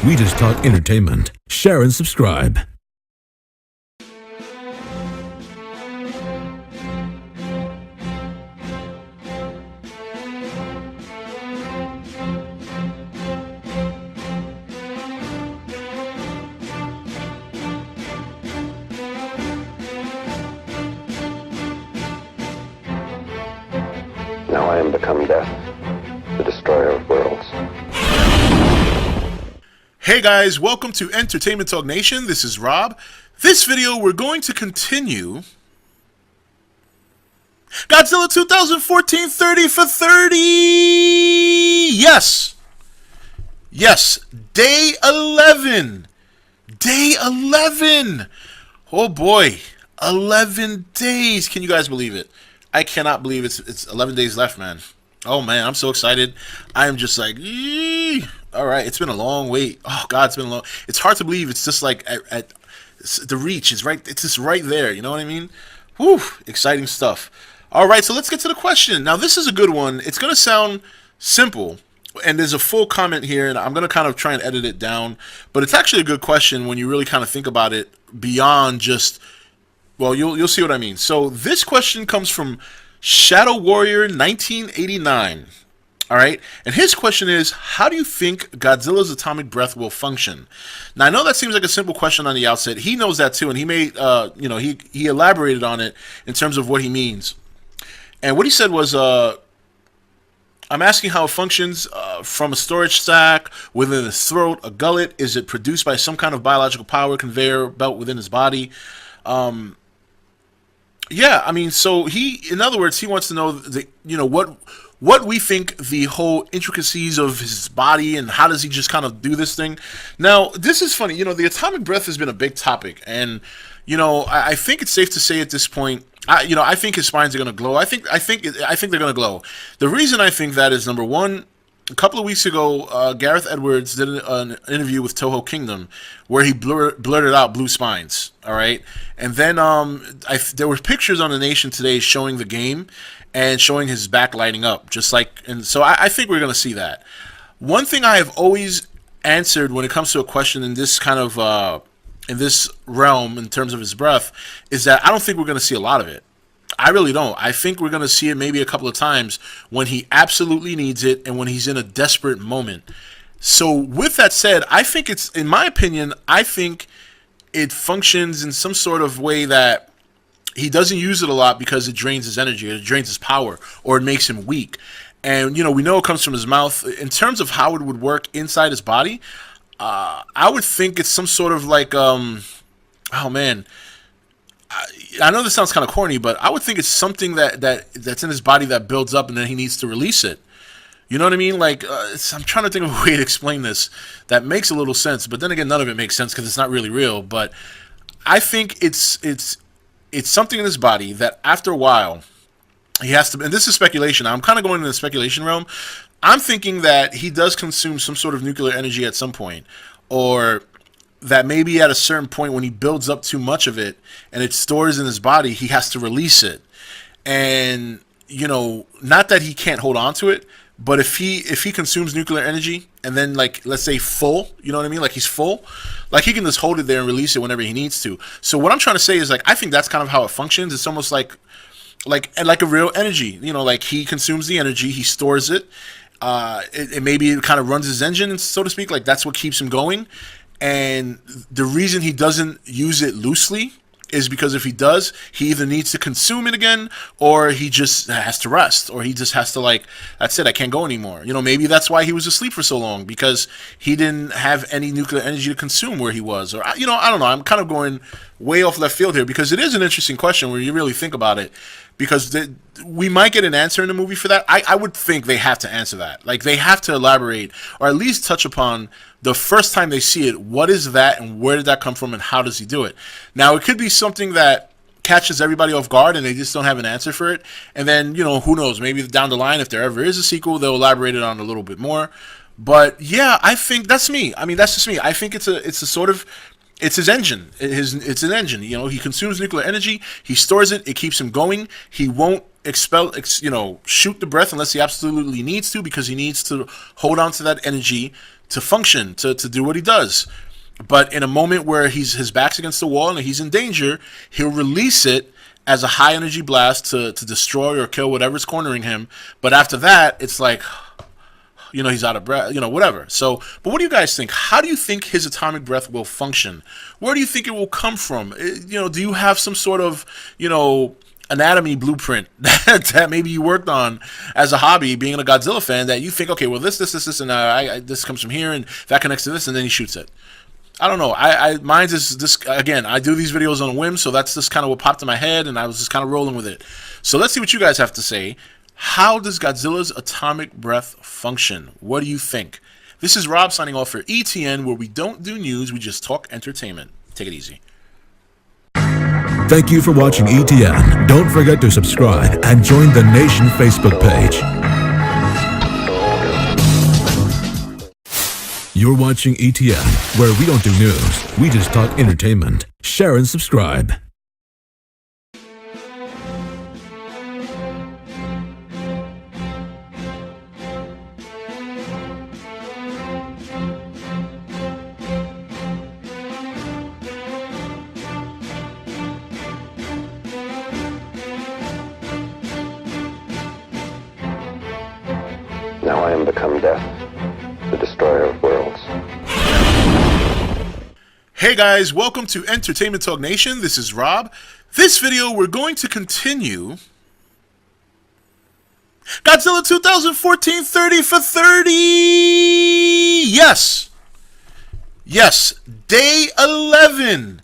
We just talk entertainment. Share and subscribe. Now I am become death, the destroyer of worlds. Hey guys, welcome to Entertainment Talk Nation. This is Rob. This video, we're going to continue Godzilla 2014 30 for 30! Yes! Yes, day 11! Day 11! Oh boy, 11 days. Can you guys believe it? I cannot believe it's 11 days left, man. Oh man, I'm so excited. I am just like, eee. All right, it's been a long wait. Oh God, it's been a long. It's hard to believe it's just like at the reach. It's right. It's just right there. You know what I mean? Whew, exciting stuff. All right, so let's get to the question. Now, this is a good one. It's gonna sound simple, and there's a full comment here, and I'm gonna kind of try and edit it down. But it's actually a good question when you really kind of think about it beyond just. Well, you'll see what I mean. So this question comes from Shadow Warrior 1989. All right, and his question is, how do you think Godzilla's atomic breath will function? Now, I know that seems like a simple question on the outset. He knows that too, and he made, he elaborated on it in terms of what he means. And what he said was, I'm asking how it functions from a storage sac, within his throat, a gullet. Is it produced by some kind of biological power conveyor belt within his body? Yeah, I mean, so in other words, he wants to know what we think the whole intricacies of his body and how does he just kind of do this thing. Now, this is funny. The atomic breath has been a big topic, and I think it's safe to say at this point, I think his spines are going to glow. I think they're going to glow. The reason I think that is, number one, a couple of weeks ago, Gareth Edwards did an interview with Toho Kingdom where he blurted out blue spines. All right, and then there were pictures on The Nation today showing the game and showing his back lighting up, just like. And so I think we're going to see that. One thing I have always answered when it comes to a question in this kind of in this realm in terms of his breath is that I don't think we're going to see a lot of it. I really don't. I think we're going to see it maybe a couple of times when he absolutely needs it and when he's in a desperate moment. So with that said, I think in my opinion, I think it functions in some sort of way that he doesn't use it a lot because it drains his energy, it drains his power, or it makes him weak. And, we know it comes from his mouth. In terms of how it would work inside his body, I would think it's some sort of like, oh man, I know this sounds kind of corny, but I would think it's something that's in his body that builds up and then he needs to release it. You know what I mean? Like, I'm trying to think of a way to explain this that makes a little sense, but then again, none of it makes sense because it's not really real. But I think it's something in his body that after a while he has to. And this is speculation. I'm kind of going into the speculation realm. I'm thinking that he does consume some sort of nuclear energy at some point, or that maybe at a certain point when he builds up too much of it and it stores in his body, he has to release it. And, not that he can't hold on to it, but if he consumes nuclear energy and then, like, let's say full, you know what I mean? Like he's full, like he can just hold it there and release it whenever he needs to. So what I'm trying to say is, like, I think that's kind of how it functions. It's almost like a real energy, like he consumes the energy, he stores it. Maybe it kind of runs his engine, so to speak. Like that's what keeps him going. And the reason he doesn't use it loosely is because if he does, he either needs to consume it again, or he just has to rest, or he just has to, like, that's it, I can't go anymore. Maybe that's why he was asleep for so long, because he didn't have any nuclear energy to consume where he was. Or, I don't know. I'm kind of going way off left field here, because it is an interesting question where you really think about it, because we might get an answer in the movie for that. I would think they have to answer that. Like, they have to elaborate, or at least touch upon the first time they see it, what is that and where did that come from and how does he do it? Now, it could be something that catches everybody off guard and they just don't have an answer for it. And then, who knows, maybe down the line, if there ever is a sequel, they'll elaborate it on a little bit more. But yeah, I think that's me. I mean, that's just me. I think it's a sort of, it's his engine. It's an engine. He consumes nuclear energy. He stores it. It keeps him going. He won't shoot the breath unless he absolutely needs to, because he needs to hold on to that energy to function, to do what he does. But in a moment where his back's against the wall and he's in danger, he'll release it as a high energy blast to destroy or kill whatever's cornering him. But after that, it's like, he's out of breath, whatever. So, but what do you guys think? How do you think his atomic breath will function? Where do you think it will come from? Do you have some sort of, anatomy blueprint that maybe you worked on as a hobby, being a Godzilla fan, that you think, okay, well, this, and this comes from here, and that connects to this, and then he shoots it. I don't know. Mine's is this, again, I do these videos on a whim, so that's just kind of what popped in my head, and I was just kind of rolling with it. So let's see what you guys have to say. How does Godzilla's atomic breath function? What do you think? This is Rob signing off for ETN, where we don't do news, we just talk entertainment. Take it easy. Thank you for watching ETN. Don't forget to subscribe and join the Nation Facebook page. You're watching ETN, where we don't do news, we just talk entertainment. Share and subscribe. Now I am become death, the destroyer of worlds. Hey guys, welcome to Entertainment Talk Nation. This is Rob. This video, we're going to continue Godzilla 2014 30 for 30. Yes. Day 11.